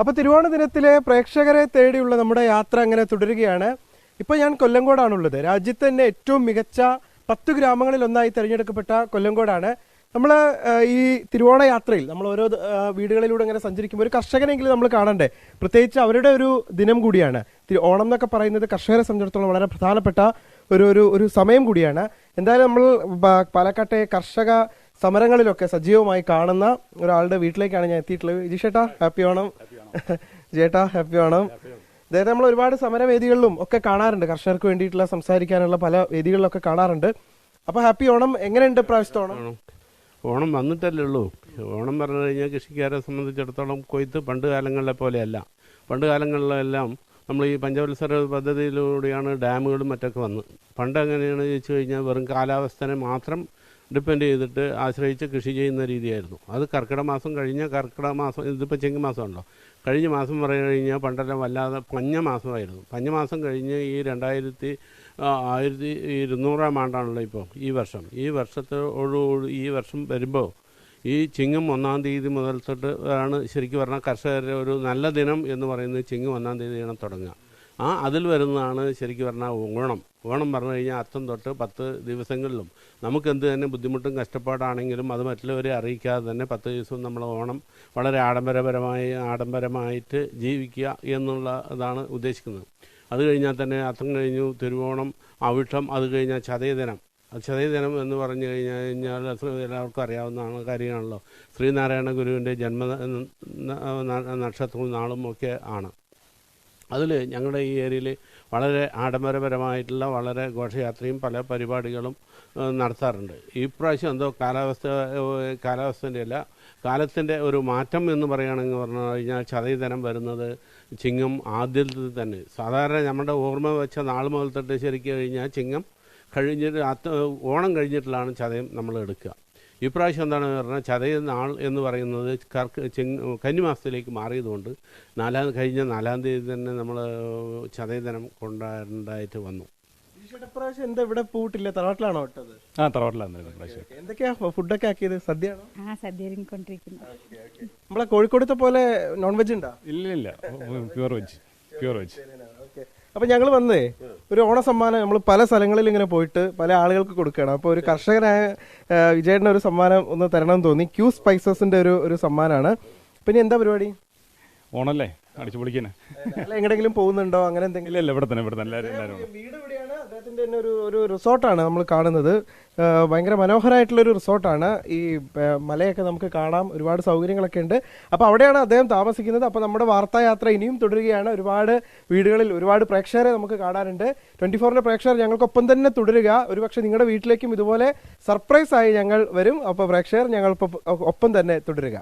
അപ്പോൾ തിരുവോണ ദിനത്തിലെ പ്രേക്ഷകരെ തേടിയുള്ള നമ്മുടെ യാത്ര അങ്ങനെ തുടരുകയാണ്. ഇപ്പോൾ ഞാൻ കൊല്ലങ്കോടാണുള്ളത്. രാജ്യത്ത് തന്നെ ഏറ്റവും മികച്ച 10 ഗ്രാമങ്ങളിൽ ഒന്നായി തിരഞ്ഞെടുക്കപ്പെട്ട കൊല്ലങ്കോടാണ്. നമ്മൾ ഈ തിരുവോണ യാത്രയിൽ നമ്മൾ ഓരോ വീടുകളിലൂടെ അങ്ങനെ സഞ്ചരിക്കുമ്പോൾ ഒരു കർഷകനെങ്കിലും നമ്മൾ കാണണ്ടേ, പ്രത്യേകിച്ച് അവരുടെ ഒരു ദിനം കൂടിയാണ്. ഓണം എന്നൊക്കെ പറയുന്നത് കർഷകരെ സംബന്ധിച്ചിടത്തോളം വളരെ പ്രധാനപ്പെട്ട ഒരു സമയം കൂടിയാണ്. എന്തായാലും നമ്മൾ പാലക്കാട്ടെ കർഷക സമരങ്ങളിലൊക്കെ സജീവമായി കാണുന്ന ഒരാളുടെ വീട്ടിലേക്കാണ് ഞാൻ എത്തിയിട്ടുള്ളത്. ജിഷേട്ടാ ഹാപ്പി ഓണം. ജേട്ടാ ഹാപ്പി ഓണം. അതായത് നമ്മൾ ഒരുപാട് സമരവേദികളിലും ഒക്കെ കാണാറുണ്ട്, കർഷകർക്ക് വേണ്ടിയിട്ടുള്ള സംസാരിക്കാനുള്ള പല വേദികളിലൊക്കെ കാണാറുണ്ട്. അപ്പോൾ ഹാപ്പി ഓണം. എങ്ങനെയുണ്ട് പ്രാവശ്യത്തെ ഓണം? ഓണം വന്നിട്ടല്ലേ ഉള്ളൂ. ഓണം പറഞ്ഞു കഴിഞ്ഞാൽ കൃഷിക്കാരെ സംബന്ധിച്ചിടത്തോളം കൊയ്ത്ത് പണ്ട് കാലങ്ങളിലെ പോലെയല്ല. പണ്ട് കാലങ്ങളിലെല്ലാം നമ്മൾ ഈ പഞ്ചവത്സര പദ്ധതിയിലൂടെയാണ് ഡാമുകളും മറ്റൊക്കെ വന്ന്. പണ്ട് എങ്ങനെയാണ് ചോദിച്ചു കഴിഞ്ഞാൽ വെറും കാലാവസ്ഥനെ മാത്രം ഡിപ്പെൻഡ് ചെയ്തിട്ട് ആശ്രയിച്ച് കൃഷി ചെയ്യുന്ന രീതിയായിരുന്നു. അത് കർക്കിടക മാസം കഴിഞ്ഞ കർക്കിടക മാസം, ഇതിപ്പോൾ ചെങ്ങമാസമുണ്ടല്ലോ, കഴിഞ്ഞ മാസം പറഞ്ഞു കഴിഞ്ഞാൽ പണ്ടെല്ലാം വല്ലാതെ പഞ്ഞമാസമായിരുന്നു. പഞ്ഞമാസം കഴിഞ്ഞ് ഈ 1200 ആണ്ടാണല്ലോ ഇപ്പോൾ ഈ വർഷത്തോടുകൂടി ഈ വർഷം വരുമ്പോൾ ഈ ചിങ്ങം 1-ാം തീയതി മുതൽ തൊട്ട് ആണ് ശരിക്കും പറഞ്ഞാൽ കർഷകരുടെ ഒരു നല്ല ദിനം എന്ന് പറയുന്നത് ചിങ്ങം 1-ാം തീയതിയാണ് തുടങ്ങുക. അതിൽ വരുന്നതാണ് ശരിക്കും പറഞ്ഞാൽ ഓണം. ഓണം പറഞ്ഞു കഴിഞ്ഞാൽ അത്തം തൊട്ട് 10 ദിവസങ്ങളിലും നമുക്ക് എന്ത് തന്നെ ബുദ്ധിമുട്ടും കഷ്ടപ്പാടാണെങ്കിലും അത് മറ്റുള്ളവരെ അറിയിക്കാതെ തന്നെ 10 ദിവസവും നമ്മൾ ഓണം വളരെ ആഡംബരമായിട്ട് ജീവിക്കുക എന്നുള്ളതാണ് ഉദ്ദേശിക്കുന്നത്. അത് കഴിഞ്ഞാൽ തന്നെ അത്തം കഴിഞ്ഞു തിരുവോണം, അവിട്ടം, അത് കഴിഞ്ഞാൽ ചതയദിനം എന്ന് പറഞ്ഞു കഴിഞ്ഞാൽ എല്ലാവർക്കും അറിയാവുന്നതാണ് കാര്യമാണല്ലോ. ശ്രീനാരായണ ഗുരുവിൻ്റെ നക്ഷത്രവും നാളും ഒക്കെ ആണ്. അതിൽ ഞങ്ങളുടെ ഈ ഏരിയയിൽ വളരെ ആഡംബരപരമായിട്ടുള്ള വളരെ ഘോഷയാത്രയും പല പരിപാടികളും നടത്താറുണ്ട്. ഈ പ്രാവശ്യം എന്തോ കാലാവസ്ഥൻ്റെ അല്ല, കാലത്തിൻ്റെ ഒരു മാറ്റം എന്ന് പറയുകയാണെങ്കിൽ പറഞ്ഞു കഴിഞ്ഞാൽ ചതയദിനം വരുന്നത് ചിങ്ങം ആദ്യത്തിൽ തന്നെ. സാധാരണ നമ്മുടെ ഓർമ്മ വെച്ച നാൾ മുതൽ തൊട്ട് ശരിക്കും കഴിഞ്ഞാൽ ചിങ്ങം കഴിഞ്ഞിട്ട് ഓണം കഴിഞ്ഞിട്ടുള്ളതാണ് ചതയം നമ്മൾ എടുക്കുക. ഇപ്രാവശ്യം എന്താണെന്ന് പറഞ്ഞാൽ ചതയ നാൾ എന്ന് പറയുന്നത് കന്നിമാസത്തിലേക്ക് മാറിയതുകൊണ്ട് കഴിഞ്ഞ 4-ാം തീയതി തന്നെ നമ്മൾ ചതയദിനം കൊണ്ടായിട്ട് വന്നു. പ്രാവശ്യം എന്താ ഇവിടെ പോയിട്ടില്ല, തറവാട്ടിലാണോ ഇട്ടത്? തറവാട്ടിലാണ്. എന്തൊക്കെയാ ഫുഡൊക്കെ ആക്കിയത്? സദ്യയാണോ? നമ്മളെ കോഴിക്കോടത്തെ പോലെ നോൺ വെജ് ഉണ്ടോ? ഇല്ല, പ്യൂർ വെജ്. അപ്പൊ ഞങ്ങൾ വന്നേ ഒരു ഓണ സമ്മാനം നമ്മൾ പല സ്ഥലങ്ങളിൽ ഇങ്ങനെ പോയിട്ട് പല ആളുകൾക്ക് കൊടുക്കണം. അപ്പോൾ ഒരു കർഷകനായ വിജയേട്ടന് ഒരു സമ്മാനം ഒന്ന് തരണം എന്ന് തോന്നി. ക്യൂ സ്പൈസസിന്റെ ഒരു സമ്മാനമാണ്. പിന്നെ എന്താ പരിപാടി? ഓണല്ലേ, അടിച്ചു പൊളിക്കാനെ. എങ്ങനെയെങ്കിലും പോകുന്നുണ്ടോ അങ്ങനെ എന്തെങ്കിലും? ഇല്ല, ഇവിടെ തന്നെ വീട് ഇവിടെയാണ്. അദ്ദേഹത്തിന്റെ തന്നെ ഒരു റിസോർട്ടാണ് നമ്മൾ കാണുന്നത്. ഭയങ്കര മനോഹരമായിട്ടുള്ളൊരു റിസോർട്ടാണ്. ഈ മലയൊക്കെ നമുക്ക് കാണാം, ഒരുപാട് സൗകര്യങ്ങളൊക്കെ ഉണ്ട്. അപ്പോൾ അവിടെയാണ് അദ്ദേഹം താമസിക്കുന്നത്. അപ്പോൾ നമ്മുടെ വാർത്തായാത്ര ഇനിയും തുടരുകയാണ്. ഒരുപാട് വീടുകളിൽ ഒരുപാട് പ്രേക്ഷകരെ നമുക്ക് കാണാനുണ്ട്. 24ന്റെ പ്രേക്ഷകർ ഞങ്ങൾക്കൊപ്പം തന്നെ തുടരുക. ഒരുപക്ഷെ നിങ്ങളുടെ വീട്ടിലേക്കും ഇതുപോലെ സർപ്രൈസ് ആയി ഞങ്ങൾ വരും. അപ്പോൾ പ്രേക്ഷകർ ഞങ്ങൾക്കൊപ്പം തന്നെ തുടരുക.